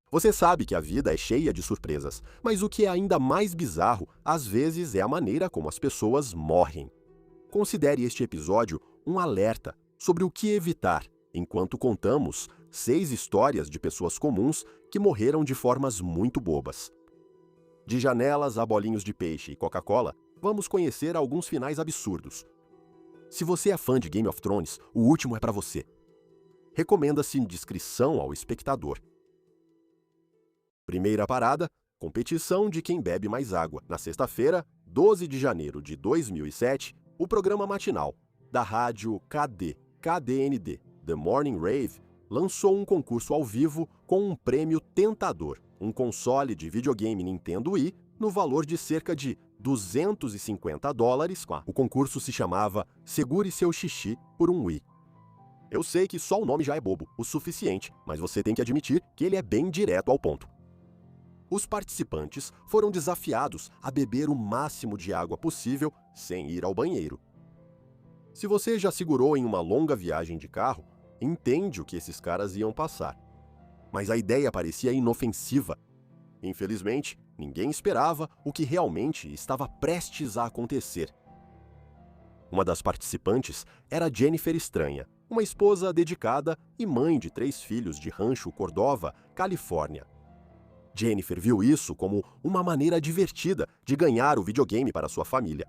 Você sabe que a vida é cheia de surpresas, mas o que é ainda mais bizarro, às vezes, é a maneira como as pessoas morrem. Considere este episódio um alerta sobre o que evitar, enquanto contamos 6 histórias de pessoas comuns que morreram de formas muito bobas. De janelas a bolinhos de peixe e Coca-Cola, vamos conhecer alguns finais absurdos. Se você é fã de Game of Thrones, o último é para você. Recomenda-se discrição ao espectador. Primeira parada, competição de quem bebe mais água. Na sexta-feira, 12 de janeiro de 2007, o programa matinal da rádio KDND, The Morning Rave, lançou um concurso ao vivo com um prêmio tentador, um console de videogame Nintendo Wii, no valor de cerca de $250. O concurso se chamava Segure Seu Xixi por um Wii. Eu sei que só o nome já é bobo o suficiente, mas você tem que admitir que ele é bem direto ao ponto. Os participantes foram desafiados a beber o máximo de água possível sem ir ao banheiro. Se você já segurou em uma longa viagem de carro, entende o que esses caras iam passar. Mas a ideia parecia inofensiva. Infelizmente, ninguém esperava o que realmente estava prestes a acontecer. Uma das participantes era Jennifer Estranha, uma esposa dedicada e mãe de 3 filhos de Rancho Cordova, Califórnia. Jennifer viu isso como uma maneira divertida de ganhar o videogame para sua família.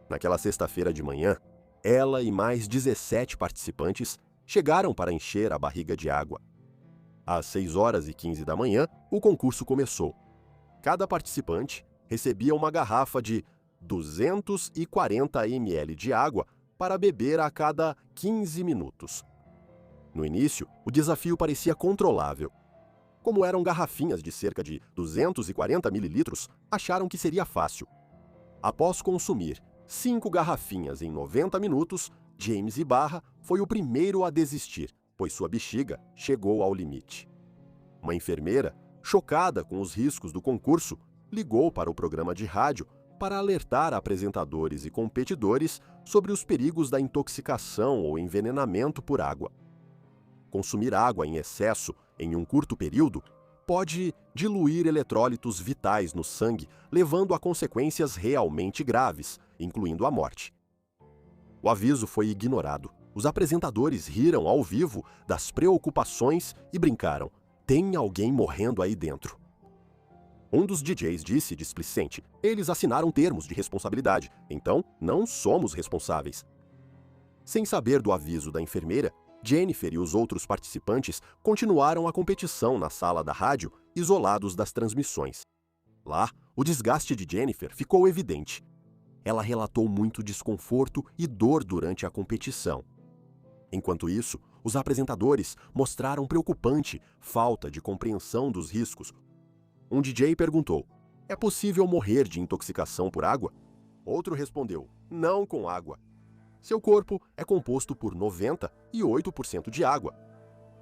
Naquela sexta-feira de manhã, ela e mais 17 participantes chegaram para encher a barriga de água. Às 6h15 da manhã, o concurso começou. Cada participante recebia uma garrafa de 240 ml de água para beber a cada 15 minutos. No início, o desafio parecia controlável. Como eram garrafinhas de cerca de 240 mililitros, acharam que seria fácil. Após consumir 5 garrafinhas em 90 minutos, James Ibarra foi o primeiro a desistir, pois sua bexiga chegou ao limite. Uma enfermeira, chocada com os riscos do concurso, ligou para o programa de rádio para alertar apresentadores e competidores sobre os perigos da intoxicação ou envenenamento por água. Consumir água em excesso em um curto período pode diluir eletrólitos vitais no sangue, levando a consequências realmente graves, incluindo a morte. O aviso foi ignorado. Os apresentadores riram ao vivo das preocupações e brincaram: "Tem alguém morrendo aí dentro." Um dos DJs disse displicente: "Eles assinaram termos de responsabilidade, então não somos responsáveis." Sem saber do aviso da enfermeira, Jennifer e os outros participantes continuaram a competição na sala da rádio, isolados das transmissões. Lá, o desgaste de Jennifer ficou evidente. Ela relatou muito desconforto e dor durante a competição. Enquanto isso, os apresentadores mostraram preocupante falta de compreensão dos riscos. Um DJ perguntou: "É possível morrer de intoxicação por água?" Outro respondeu: "Não com água. Seu corpo é composto por 98% de água.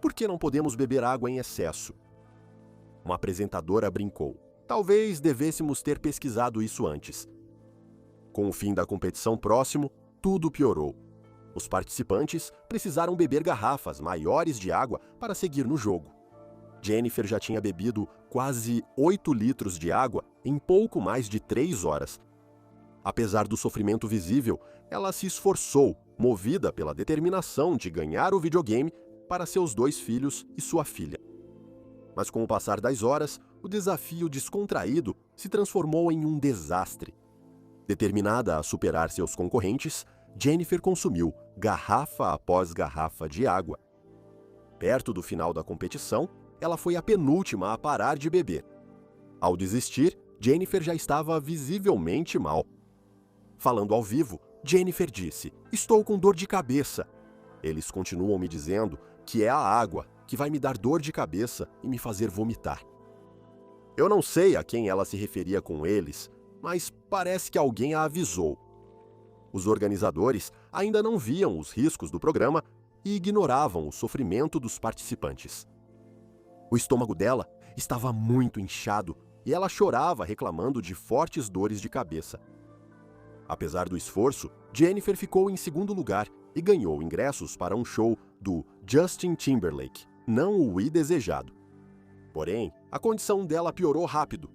Por que não podemos beber água em excesso?" Uma apresentadora brincou: "Talvez devêssemos ter pesquisado isso antes." Com o fim da competição próximo, tudo piorou. Os participantes precisaram beber garrafas maiores de água para seguir no jogo. Jennifer já tinha bebido quase 8 litros de água em pouco mais de 3 horas. Apesar do sofrimento visível, ela se esforçou, movida pela determinação de ganhar o videogame para seus 2 filhos e sua filha. Mas com o passar das horas, o desafio descontraído se transformou em um desastre. Determinada a superar seus concorrentes, Jennifer consumiu garrafa após garrafa de água. Perto do final da competição, ela foi a penúltima a parar de beber. Ao desistir, Jennifer já estava visivelmente mal. Falando ao vivo, Jennifer disse: "Estou com dor de cabeça." Eles continuam me dizendo que é a água que vai me dar dor de cabeça e me fazer vomitar. Eu não sei a quem ela se referia com eles, mas parece que alguém a avisou. Os organizadores ainda não viam os riscos do programa e ignoravam o sofrimento dos participantes. O estômago dela estava muito inchado e ela chorava reclamando de fortes dores de cabeça. Apesar do esforço, Jennifer ficou em segundo lugar e ganhou ingressos para um show do Justin Timberlake, não o Wii desejado. Porém, a condição dela piorou rápido.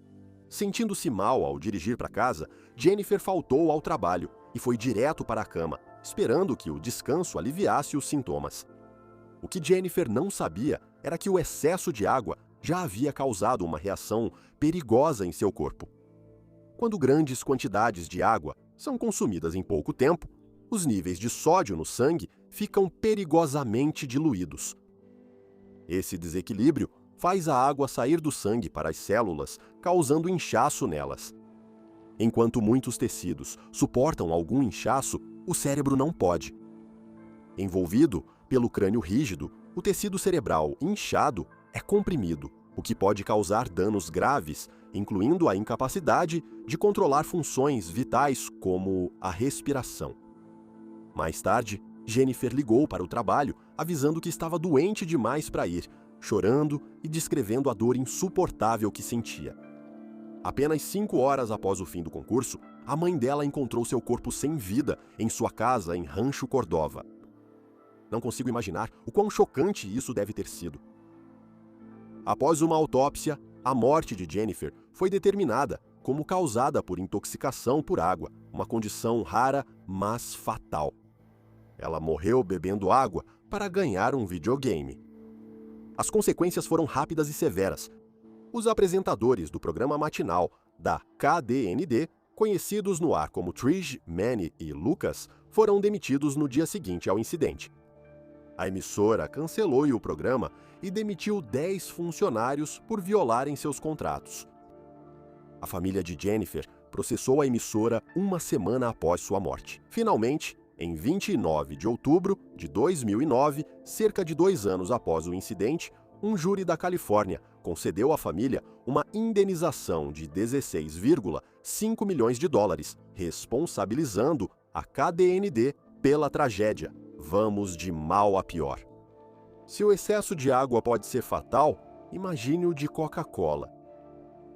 Sentindo-se mal ao dirigir para casa, Jennifer faltou ao trabalho e foi direto para a cama, esperando que o descanso aliviasse os sintomas. O que Jennifer não sabia era que o excesso de água já havia causado uma reação perigosa em seu corpo. Quando grandes quantidades de água são consumidas em pouco tempo, os níveis de sódio no sangue ficam perigosamente diluídos. Esse desequilíbrio faz a água sair do sangue para as células, causando inchaço nelas. Enquanto muitos tecidos suportam algum inchaço, o cérebro não pode. Envolvido pelo crânio rígido, o tecido cerebral inchado é comprimido, o que pode causar danos graves, incluindo a incapacidade de controlar funções vitais como a respiração. Mais tarde, Jennifer ligou para o trabalho, avisando que estava doente demais para ir, chorando e descrevendo a dor insuportável que sentia. Apenas 5 horas após o fim do concurso, a mãe dela encontrou seu corpo sem vida em sua casa em Rancho Cordova. Não consigo imaginar o quão chocante isso deve ter sido. Após uma autópsia, a morte de Jennifer foi determinada como causada por intoxicação por água, uma condição rara, mas fatal. Ela morreu bebendo água para ganhar um videogame. As consequências foram rápidas e severas. Os apresentadores do programa matinal da KDND, conhecidos no ar como Trish, Manny e Lucas, foram demitidos no dia seguinte ao incidente. A emissora cancelou o programa e demitiu 10 funcionários por violarem seus contratos. A família de Jennifer processou a emissora uma semana após sua morte. Finalmente, em 29 de outubro de 2009, cerca de 2 anos após o incidente, um júri da Califórnia concedeu à família uma indenização de 16,5 milhões de dólares, responsabilizando a KDND pela tragédia. Vamos de mal a pior. Se o excesso de água pode ser fatal, imagine o de Coca-Cola.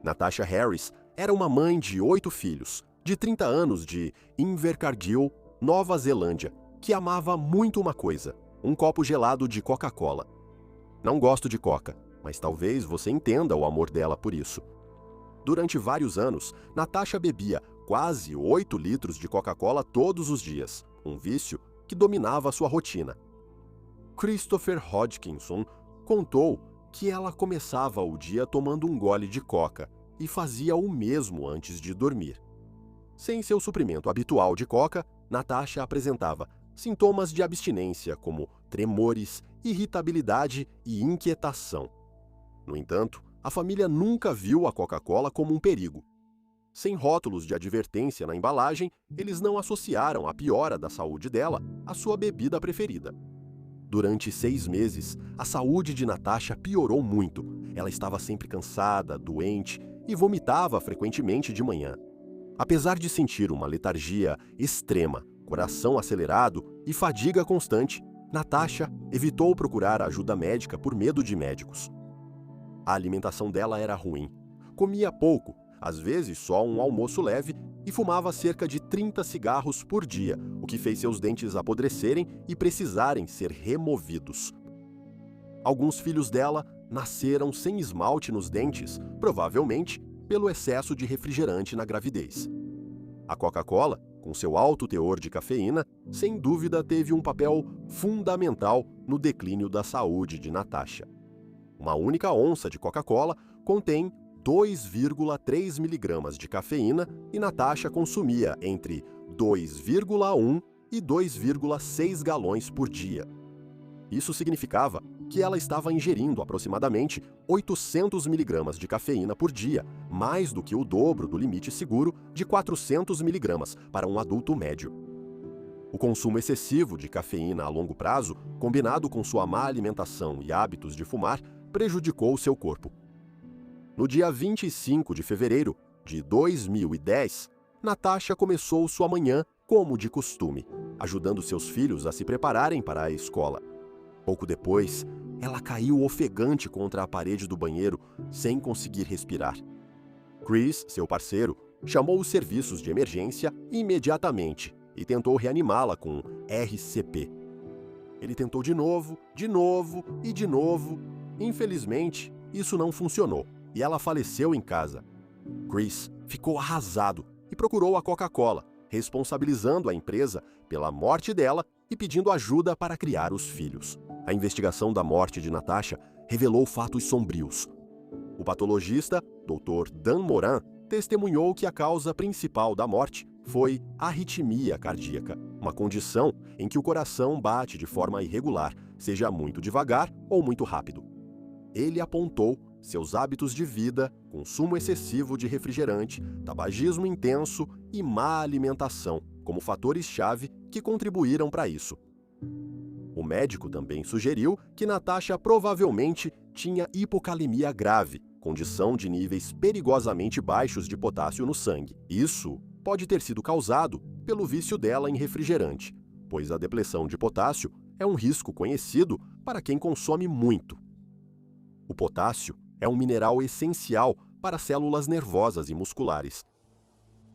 Natasha Harris era uma mãe de 8 filhos, de 30 anos de Invercargill, Nova Zelândia, que amava muito uma coisa: um copo gelado de Coca-Cola. Não gosto de Coca, mas talvez você entenda o amor dela por isso. Durante vários anos, Natasha bebia quase 8 litros de Coca-Cola todos os dias, um vício que dominava sua rotina. Christopher Hodgkinson contou que ela começava o dia tomando um gole de coca e fazia o mesmo antes de dormir. Sem seu suprimento habitual de coca, Natasha apresentava sintomas de abstinência como tremores, irritabilidade e inquietação. No entanto, a família nunca viu a Coca-Cola como um perigo. Sem rótulos de advertência na embalagem, eles não associaram a piora da saúde dela à sua bebida preferida. Durante 6 meses, a saúde de Natasha piorou muito. Ela estava sempre cansada, doente e vomitava frequentemente de manhã. Apesar de sentir uma letargia extrema, coração acelerado e fadiga constante, Natasha evitou procurar ajuda médica por medo de médicos. A alimentação dela era ruim. Comia pouco, às vezes só um almoço leve, e fumava cerca de 30 cigarros por dia, o que fez seus dentes apodrecerem e precisarem ser removidos. Alguns filhos dela nasceram sem esmalte nos dentes, provavelmente pelo excesso de refrigerante na gravidez. A Coca-Cola, com seu alto teor de cafeína, sem dúvida teve um papel fundamental no declínio da saúde de Natasha. Uma única onça de Coca-Cola contém 2,3 miligramas de cafeína e Natasha consumia entre 2,1 e 2,6 galões por dia. Isso significava que ela estava ingerindo aproximadamente 800 miligramas de cafeína por dia, mais do que o dobro do limite seguro de 400 miligramas para um adulto médio. O consumo excessivo de cafeína a longo prazo, combinado com sua má alimentação e hábitos de fumar, prejudicou seu corpo. No dia 25 de fevereiro de 2010, Natasha começou sua manhã como de costume, ajudando seus filhos a se prepararem para a escola. Pouco depois, ela caiu ofegante contra a parede do banheiro, sem conseguir respirar. Chris, seu parceiro, chamou os serviços de emergência imediatamente e tentou reanimá-la com RCP. Ele tentou de novo e de novo. Infelizmente, isso não funcionou e ela faleceu em casa. Chris ficou arrasado e procurou a Coca-Cola, responsabilizando a empresa pela morte dela e pedindo ajuda para criar os filhos. A investigação da morte de Natasha revelou fatos sombrios. O patologista, Dr. Dan Moran, testemunhou que a causa principal da morte foi arritmia cardíaca, uma condição em que o coração bate de forma irregular, seja muito devagar ou muito rápido. Ele apontou seus hábitos de vida, consumo excessivo de refrigerante, tabagismo intenso e má alimentação como fatores-chave que contribuíram para isso. O médico também sugeriu que Natasha provavelmente tinha hipocalemia grave, condição de níveis perigosamente baixos de potássio no sangue. Isso pode ter sido causado pelo vício dela em refrigerante, pois a depleção de potássio é um risco conhecido para quem consome muito. O potássio é um mineral essencial para células nervosas e musculares.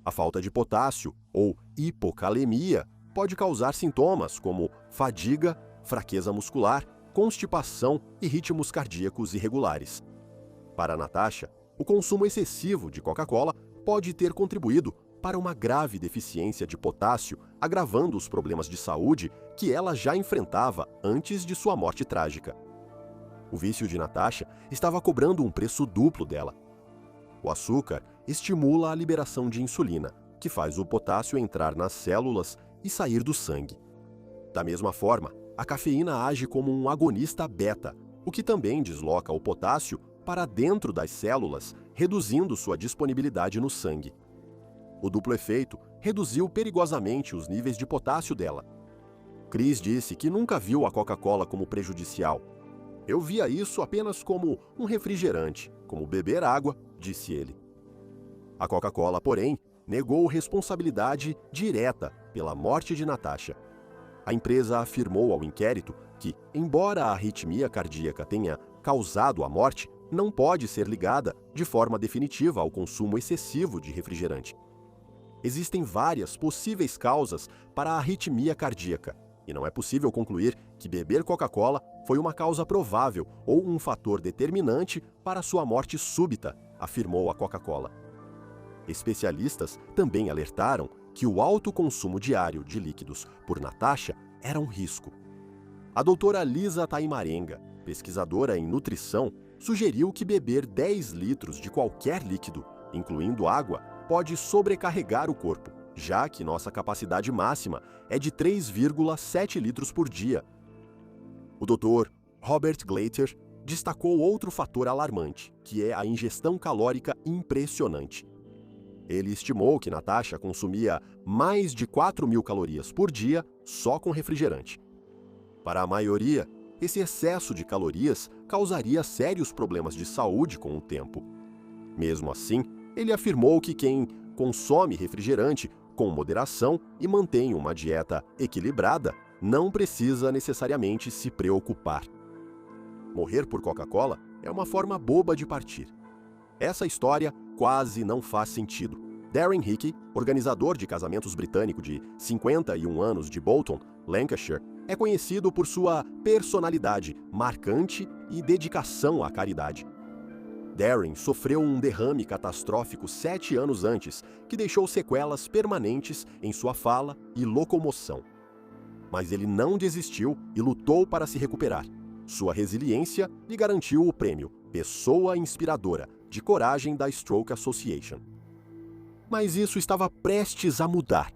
A falta de potássio, ou hipocalemia, pode causar sintomas como fadiga, fraqueza muscular, constipação e ritmos cardíacos irregulares. Para Natasha, o consumo excessivo de Coca-Cola pode ter contribuído para uma grave deficiência de potássio, agravando os problemas de saúde que ela já enfrentava antes de sua morte trágica. O vício de Natasha estava cobrando um preço duplo dela. O açúcar estimula a liberação de insulina, que faz o potássio entrar nas células e sair do sangue. Da mesma forma, a cafeína age como um agonista beta, o que também desloca o potássio para dentro das células, reduzindo sua disponibilidade no sangue. O duplo efeito reduziu perigosamente os níveis de potássio dela. Chris disse que nunca viu a Coca-Cola como prejudicial. Eu via isso apenas como um refrigerante, como beber água, disse ele. A Coca-Cola, porém, negou responsabilidade direta pela morte de Natasha. A empresa afirmou ao inquérito que, embora a arritmia cardíaca tenha causado a morte, não pode ser ligada de forma definitiva ao consumo excessivo de refrigerante. Existem várias possíveis causas para a arritmia cardíaca, e não é possível concluir que beber Coca-Cola foi uma causa provável ou um fator determinante para sua morte súbita, afirmou a Coca-Cola. Especialistas também alertaram que o alto consumo diário de líquidos por Natasha era um risco. A doutora Lisa Taimarenga, pesquisadora em nutrição, sugeriu que beber 10 litros de qualquer líquido, incluindo água, pode sobrecarregar o corpo, já que nossa capacidade máxima é de 3,7 litros por dia. O Dr. Robert Glater destacou outro fator alarmante, que é a ingestão calórica impressionante. Ele estimou que Natasha consumia mais de 4.000 calorias por dia só com refrigerante. Para a maioria, esse excesso de calorias causaria sérios problemas de saúde com o tempo. Mesmo assim, ele afirmou que quem consome refrigerante com moderação e mantém uma dieta equilibrada não precisa necessariamente se preocupar. Morrer por Coca-Cola é uma forma boba de partir. Essa história quase não faz sentido. Darren Hickey, organizador de casamentos britânico de 51 anos de Bolton, Lancashire, é conhecido por sua personalidade marcante e dedicação à caridade. Darren sofreu um derrame catastrófico 7 anos antes, que deixou sequelas permanentes em sua fala e locomoção. Mas ele não desistiu e lutou para se recuperar. Sua resiliência lhe garantiu o prêmio Pessoa Inspiradora de Coragem da Stroke Association. Mas isso estava prestes a mudar.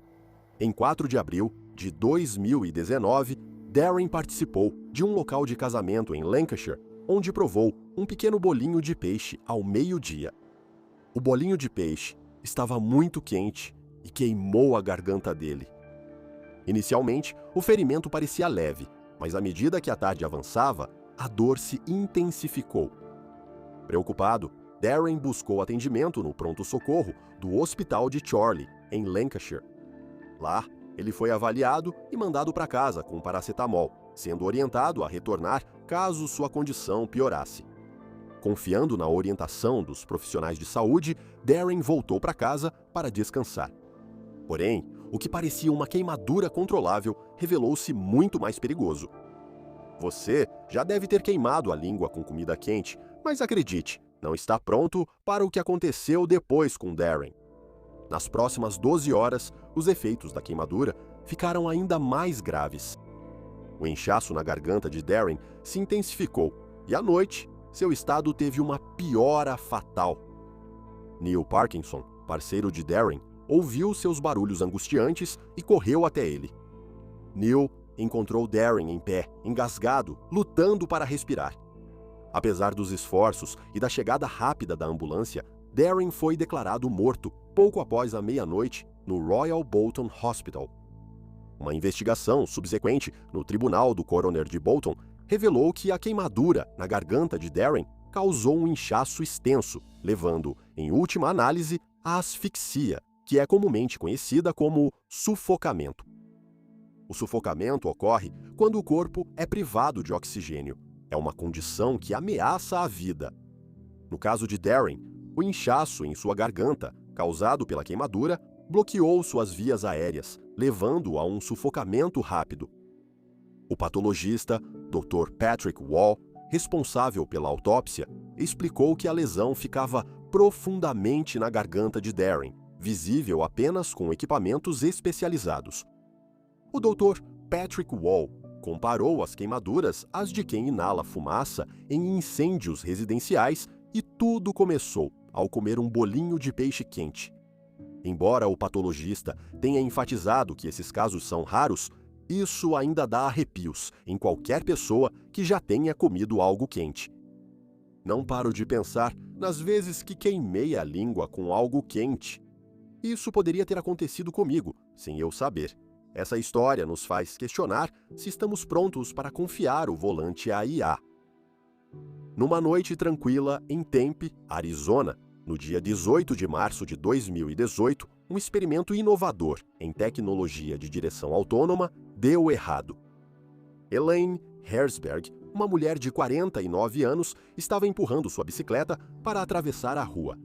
Em 4 de abril de 2019, Darren participou de um local de casamento em Lancashire, onde provou um pequeno bolinho de peixe ao meio-dia. O bolinho de peixe estava muito quente e queimou a garganta dele. Inicialmente, o ferimento parecia leve, mas à medida que a tarde avançava, a dor se intensificou. Preocupado, Darren buscou atendimento no pronto-socorro do Hospital de Chorley, em Lancashire. Lá, ele foi avaliado e mandado para casa com paracetamol, sendo orientado a retornar caso sua condição piorasse. Confiando na orientação dos profissionais de saúde, Darren voltou para casa para descansar. Porém, o que parecia uma queimadura controlável revelou-se muito mais perigoso. Você já deve ter queimado a língua com comida quente, Mas acredite, não está pronto para o que aconteceu depois com Darren. Nas próximas 12 horas, os efeitos da queimadura ficaram ainda mais graves. O inchaço na garganta de Darren se intensificou e, à noite, seu estado teve uma piora fatal. Neil Parkinson, parceiro de Darren, ouviu seus barulhos angustiantes e correu até ele. Neil encontrou Darren em pé, engasgado, lutando para respirar. Apesar dos esforços e da chegada rápida da ambulância, Darren foi declarado morto pouco após a meia-noite no Royal Bolton Hospital. Uma investigação subsequente no tribunal do coroner de Bolton revelou que a queimadura na garganta de Darren causou um inchaço extenso, levando, em última análise, à asfixia, que é comumente conhecida como sufocamento. O sufocamento ocorre quando o corpo é privado de oxigênio. É uma condição que ameaça a vida. No caso de Darren, o inchaço em sua garganta, causado pela queimadura, bloqueou suas vias aéreas, levando a um sufocamento rápido. O patologista, Dr. Patrick Wall, responsável pela autópsia, explicou que a lesão ficava profundamente na garganta de Darren, visível apenas com equipamentos especializados. O Dr. Patrick Wall comparou as queimaduras às de quem inala fumaça em incêndios residenciais e tudo começou ao comer um bolinho de peixe quente. Embora o patologista tenha enfatizado que esses casos são raros, isso ainda dá arrepios em qualquer pessoa que já tenha comido algo quente. Não paro de pensar nas vezes que queimei a língua com algo quente. Isso poderia ter acontecido comigo, sem eu saber. Essa história nos faz questionar se estamos prontos para confiar o volante à IA. Numa noite tranquila em Tempe, Arizona, no dia 18 de março de 2018, um experimento inovador em tecnologia de direção autônoma deu errado. Elaine Herzberg, uma mulher de 49 anos, estava empurrando sua bicicleta para atravessar a rua.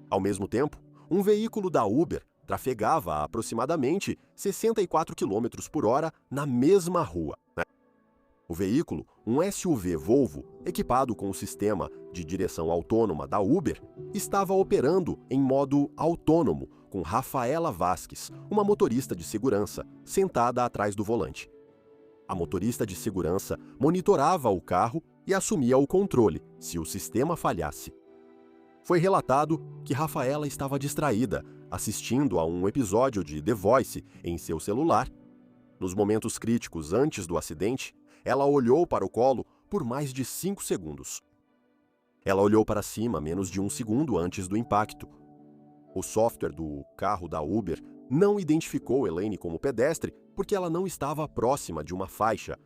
Ao mesmo tempo, um veículo da Uber trafegava a aproximadamente 64 km por hora na mesma rua. O veículo, um SUV Volvo, equipado com o sistema de direção autônoma da Uber, estava operando em modo autônomo com Rafaela Vasques, uma motorista de segurança, sentada atrás do volante. A motorista de segurança monitorava o carro e assumia o controle se o sistema falhasse. Foi relatado que Rafaela estava distraída, assistindo a um episódio de The Voice em seu celular. Nos momentos críticos antes do acidente, ela olhou para o colo por mais de 5 segundos. Ela olhou para cima menos de 1 segundo antes do impacto. O software do carro da Uber não identificou Elaine como pedestre porque ela não estava próxima de uma faixa.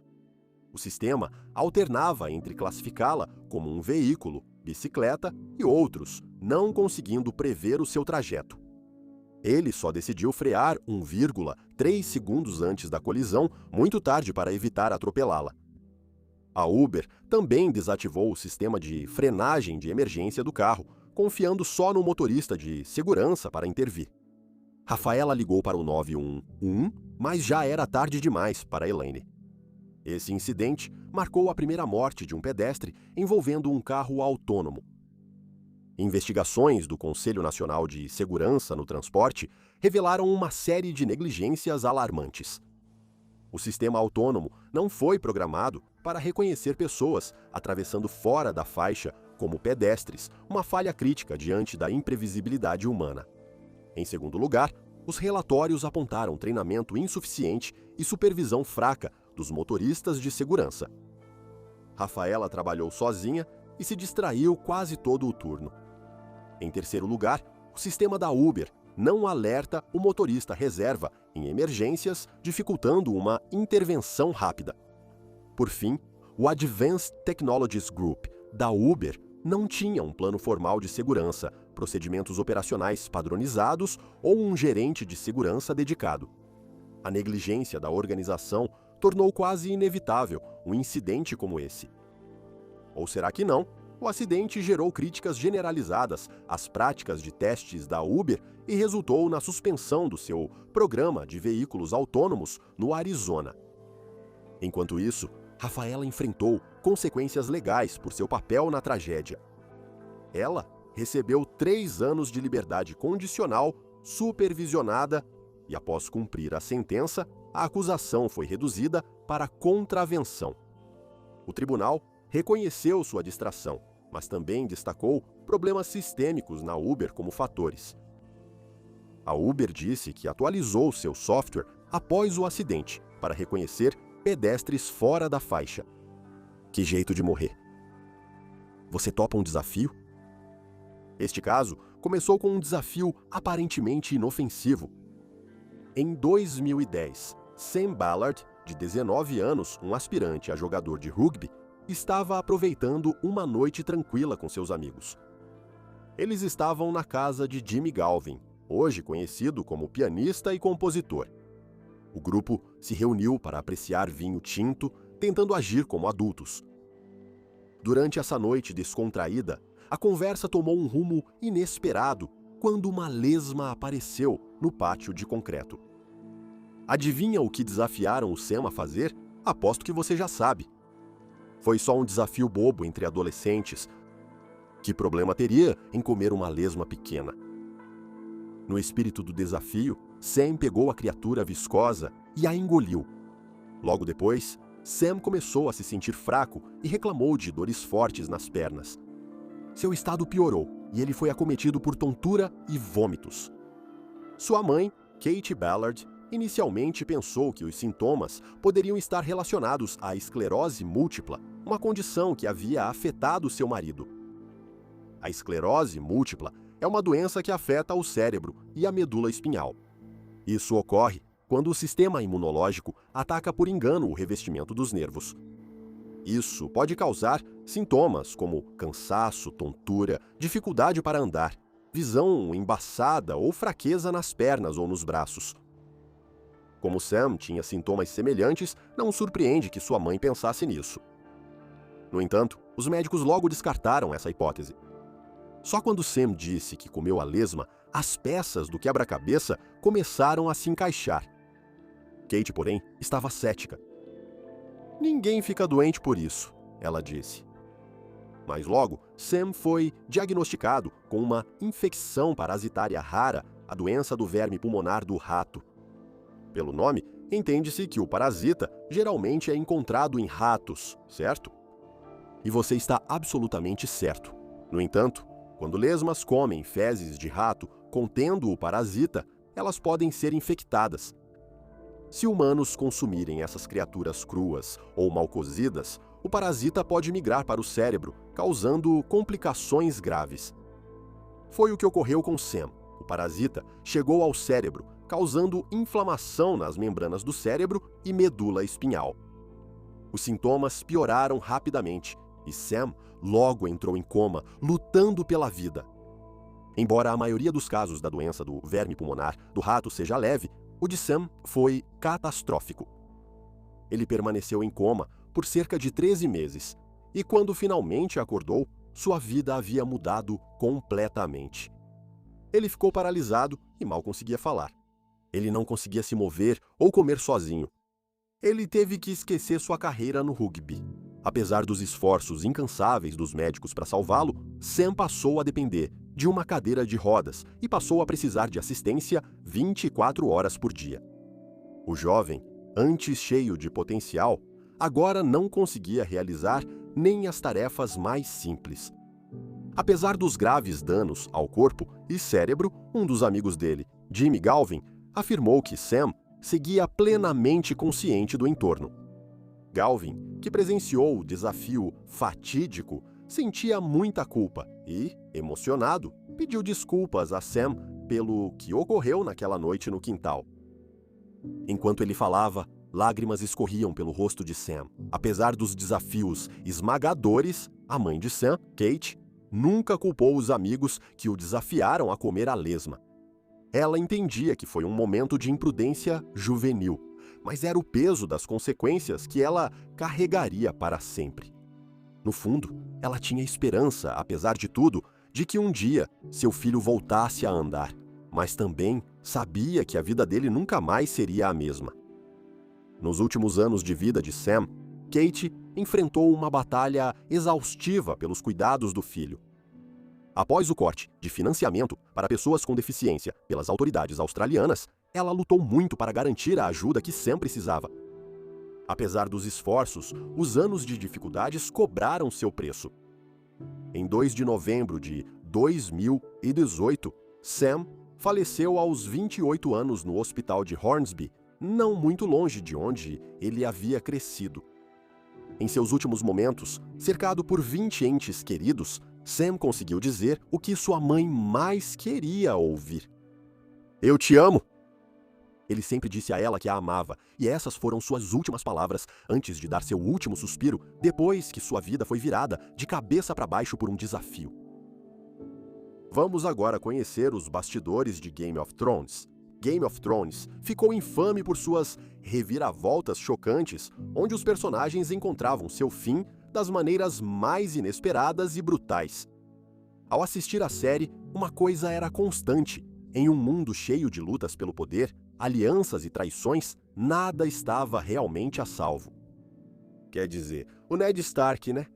O sistema alternava entre classificá-la como um veículo, bicicleta e outros, não conseguindo prever o seu trajeto. Ele só decidiu frear 1,3 segundos antes da colisão, muito tarde para evitar atropelá-la. A Uber também desativou o sistema de frenagem de emergência do carro, confiando só no motorista de segurança para intervir. Rafaela ligou para o 911, mas já era tarde demais para Elaine. Esse incidente marcou a primeira morte de um pedestre envolvendo um carro autônomo. Investigações do Conselho Nacional de Segurança no Transporte revelaram uma série de negligências alarmantes. O sistema autônomo não foi programado para reconhecer pessoas atravessando fora da faixa como pedestres, uma falha crítica diante da imprevisibilidade humana. Em segundo lugar, os relatórios apontaram treinamento insuficiente e supervisão fraca dos motoristas de segurança. Rafaela trabalhou sozinha e se distraiu quase todo o turno. Em terceiro lugar, o sistema da Uber não alerta o motorista reserva em emergências, dificultando uma intervenção rápida. Por fim, o Advanced Technologies Group da Uber não tinha um plano formal de segurança, procedimentos operacionais padronizados ou um gerente de segurança dedicado. A negligência da organização tornou quase inevitável um incidente como esse. Ou será que não? O acidente gerou críticas generalizadas às práticas de testes da Uber e resultou na suspensão do seu programa de veículos autônomos no Arizona. Enquanto isso, Rafaela enfrentou consequências legais por seu papel na tragédia. Ela recebeu 3 anos de liberdade condicional, supervisionada, e após cumprir a sentença, a acusação foi reduzida para contravenção. O tribunal reconheceu sua distração, mas também destacou problemas sistêmicos na Uber como fatores. A Uber disse que atualizou seu software após o acidente para reconhecer pedestres fora da faixa. Que jeito de morrer! Você topa um desafio? Este caso começou com um desafio aparentemente inofensivo. Em 2010, Sam Ballard, de 19 anos, um aspirante a jogador de rugby, estava aproveitando uma noite tranquila com seus amigos. Eles estavam na casa de Jimmy Galvin, hoje conhecido como pianista e compositor. O grupo se reuniu para apreciar vinho tinto, tentando agir como adultos. Durante essa noite descontraída, a conversa tomou um rumo inesperado quando uma lesma apareceu no pátio de concreto. Adivinha o que desafiaram o Sam a fazer? Aposto que você já sabe. Foi só um desafio bobo entre adolescentes. Que problema teria em comer uma lesma pequena? No espírito do desafio, Sam pegou a criatura viscosa e a engoliu. Logo depois, Sam começou a se sentir fraco e reclamou de dores fortes nas pernas. Seu estado piorou e ele foi acometido por tontura e vômitos. Sua mãe, Kate Ballard, inicialmente pensou que os sintomas poderiam estar relacionados à esclerose múltipla, uma condição que havia afetado seu marido. A esclerose múltipla é uma doença que afeta o cérebro e a medula espinhal. Isso ocorre quando o sistema imunológico ataca por engano o revestimento dos nervos. Isso pode causar sintomas como cansaço, tontura, dificuldade para andar, visão embaçada ou fraqueza nas pernas ou nos braços. Como Sam tinha sintomas semelhantes, não surpreende que sua mãe pensasse nisso. No entanto, os médicos logo descartaram essa hipótese. Só quando Sam disse que comeu a lesma, as peças do quebra-cabeça começaram a se encaixar. Kate, porém, estava cética. Ninguém fica doente por isso, ela disse. Mas logo, Sam foi diagnosticado com uma infecção parasitária rara, a doença do verme pulmonar do rato. Pelo nome, entende-se que o parasita geralmente é encontrado em ratos, certo? E você está absolutamente certo. No entanto, quando lesmas comem fezes de rato contendo o parasita, elas podem ser infectadas. Se humanos consumirem essas criaturas cruas ou mal cozidas, o parasita pode migrar para o cérebro, causando complicações graves. Foi o que ocorreu com Sam. O parasita chegou ao cérebro, causando inflamação nas membranas do cérebro e medula espinhal. Os sintomas pioraram rapidamente e Sam logo entrou em coma, lutando pela vida. Embora a maioria dos casos da doença do verme pulmonar do rato seja leve, o de Sam foi catastrófico. Ele permaneceu em coma por cerca de 13 meses e, quando finalmente acordou, sua vida havia mudado completamente. Ele ficou paralisado e mal conseguia falar. Ele não conseguia se mover ou comer sozinho. Ele teve que esquecer sua carreira no rugby. Apesar dos esforços incansáveis dos médicos para salvá-lo, Sam passou a depender de uma cadeira de rodas e passou a precisar de assistência 24 horas por dia. O jovem, antes cheio de potencial, agora não conseguia realizar nem as tarefas mais simples. Apesar dos graves danos ao corpo e cérebro, um dos amigos dele, Jimmy Galvin, afirmou que Sam seguia plenamente consciente do entorno. Galvin, que presenciou o desafio fatídico, sentia muita culpa e, emocionado, pediu desculpas a Sam pelo que ocorreu naquela noite no quintal. Enquanto ele falava, lágrimas escorriam pelo rosto de Sam. Apesar dos desafios esmagadores, a mãe de Sam, Kate, nunca culpou os amigos que o desafiaram a comer a lesma. Ela entendia que foi um momento de imprudência juvenil, mas era o peso das consequências que ela carregaria para sempre. No fundo, ela tinha esperança, apesar de tudo, de que um dia seu filho voltasse a andar, mas também sabia que a vida dele nunca mais seria a mesma. Nos últimos anos de vida de Sam, Kate enfrentou uma batalha exaustiva pelos cuidados do filho. Após o corte de financiamento para pessoas com deficiência pelas autoridades australianas, ela lutou muito para garantir a ajuda que Sam precisava. Apesar dos esforços, os anos de dificuldades cobraram seu preço. Em 2 de novembro de 2018, Sam faleceu aos 28 anos no hospital de Hornsby, não muito longe de onde ele havia crescido. Em seus últimos momentos, cercado por 20 entes queridos, Sam conseguiu dizer o que sua mãe mais queria ouvir. "Eu te amo!" Ele sempre disse a ela que a amava, e essas foram suas últimas palavras antes de dar seu último suspiro, depois que sua vida foi virada de cabeça para baixo por um desafio. Vamos agora conhecer os bastidores de Game of Thrones. Game of Thrones ficou infame por suas reviravoltas chocantes, onde os personagens encontravam seu fim das maneiras mais inesperadas e brutais. Ao assistir à série, uma coisa era constante: em um mundo cheio de lutas pelo poder, alianças e traições, nada estava realmente a salvo. Quer dizer, o Ned Stark, né?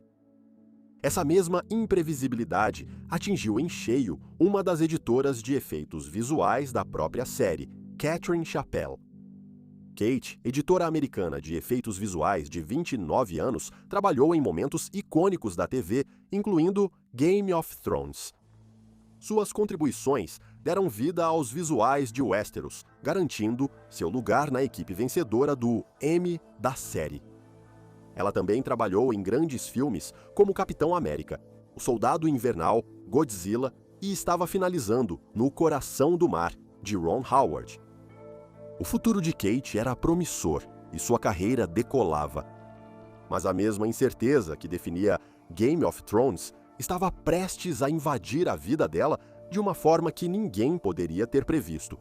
Essa mesma imprevisibilidade atingiu em cheio uma das editoras de efeitos visuais da própria série, Catherine Chappell. Kate, editora americana de efeitos visuais de 29 anos, trabalhou em momentos icônicos da TV, incluindo Game of Thrones. Suas contribuições deram vida aos visuais de Westeros, garantindo seu lugar na equipe vencedora do Emmy da série. Ela também trabalhou em grandes filmes como Capitão América, O Soldado Invernal, Godzilla e estava finalizando No Coração do Mar, de Ron Howard. O futuro de Kate era promissor e sua carreira decolava. Mas a mesma incerteza que definia Game of Thrones estava prestes a invadir a vida dela de uma forma que ninguém poderia ter previsto.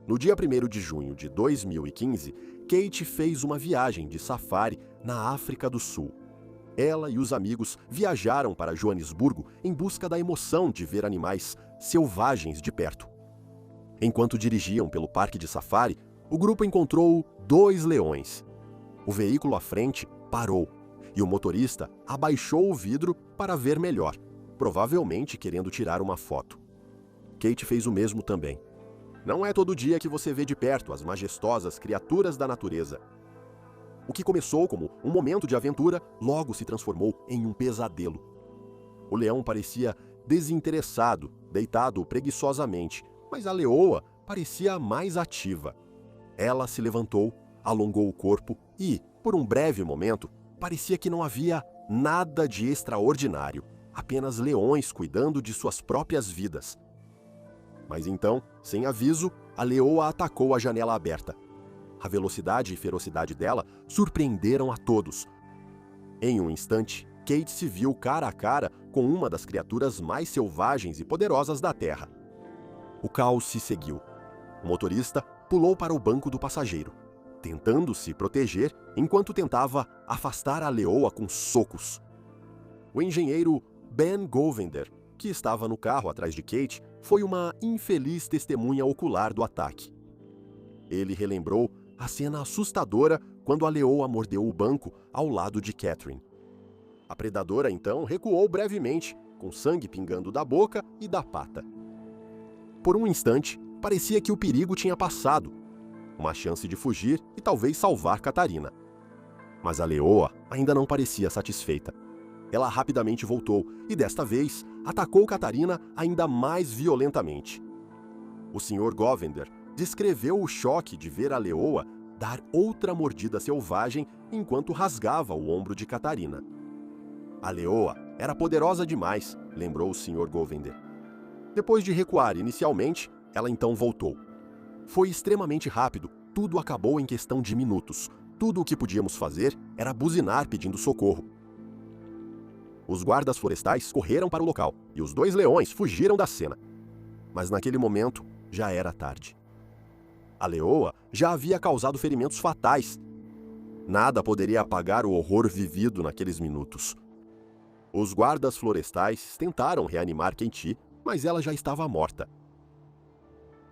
No dia 1º de junho de 2015, Kate fez uma viagem de safari na África do Sul. Ela e os amigos viajaram para Joanesburgo em busca da emoção de ver animais selvagens de perto. Enquanto dirigiam pelo parque de safari, o grupo encontrou 2 leões. O veículo à frente parou e o motorista abaixou o vidro para ver melhor, provavelmente querendo tirar uma foto. Kate fez o mesmo também. Não é todo dia que você vê de perto as majestosas criaturas da natureza. O que começou como um momento de aventura, logo se transformou em um pesadelo. O leão parecia desinteressado, deitado preguiçosamente, mas a leoa parecia mais ativa. Ela se levantou, alongou o corpo e, por um breve momento, parecia que não havia nada de extraordinário, apenas leões cuidando de suas próprias vidas. Mas então, sem aviso, a leoa atacou a janela aberta. A velocidade e ferocidade dela surpreenderam a todos. Em um instante, Kate se viu cara a cara com uma das criaturas mais selvagens e poderosas da Terra. O caos se seguiu. O motorista pulou para o banco do passageiro, tentando se proteger enquanto tentava afastar a leoa com socos. O engenheiro Ben Govender, que estava no carro atrás de Kate, foi uma infeliz testemunha ocular do ataque. Ele relembrou a cena assustadora quando a leoa mordeu o banco ao lado de Catherine. A predadora então recuou brevemente, com sangue pingando da boca e da pata. Por um instante, parecia que o perigo tinha passado, uma chance de fugir e talvez salvar Catarina. Mas a leoa ainda não parecia satisfeita. Ela rapidamente voltou e, desta vez, atacou Catarina ainda mais violentamente. O Sr. Govender descreveu o choque de ver a leoa dar outra mordida selvagem enquanto rasgava o ombro de Catarina. A leoa era poderosa demais, lembrou o Sr. Govender. Depois de recuar inicialmente, ela então voltou. Foi extremamente rápido, tudo acabou em questão de minutos. Tudo o que podíamos fazer era buzinar pedindo socorro. Os guardas florestais correram para o local e os 2 leões fugiram da cena. Mas naquele momento, já era tarde. A leoa já havia causado ferimentos fatais. Nada poderia apagar o horror vivido naqueles minutos. Os guardas florestais tentaram reanimar Kate, mas ela já estava morta.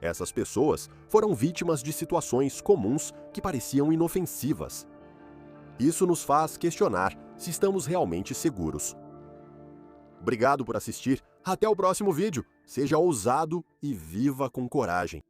Essas pessoas foram vítimas de situações comuns que pareciam inofensivas. Isso nos faz questionar se estamos realmente seguros. Obrigado por assistir. Até o próximo vídeo. Seja ousado e viva com coragem.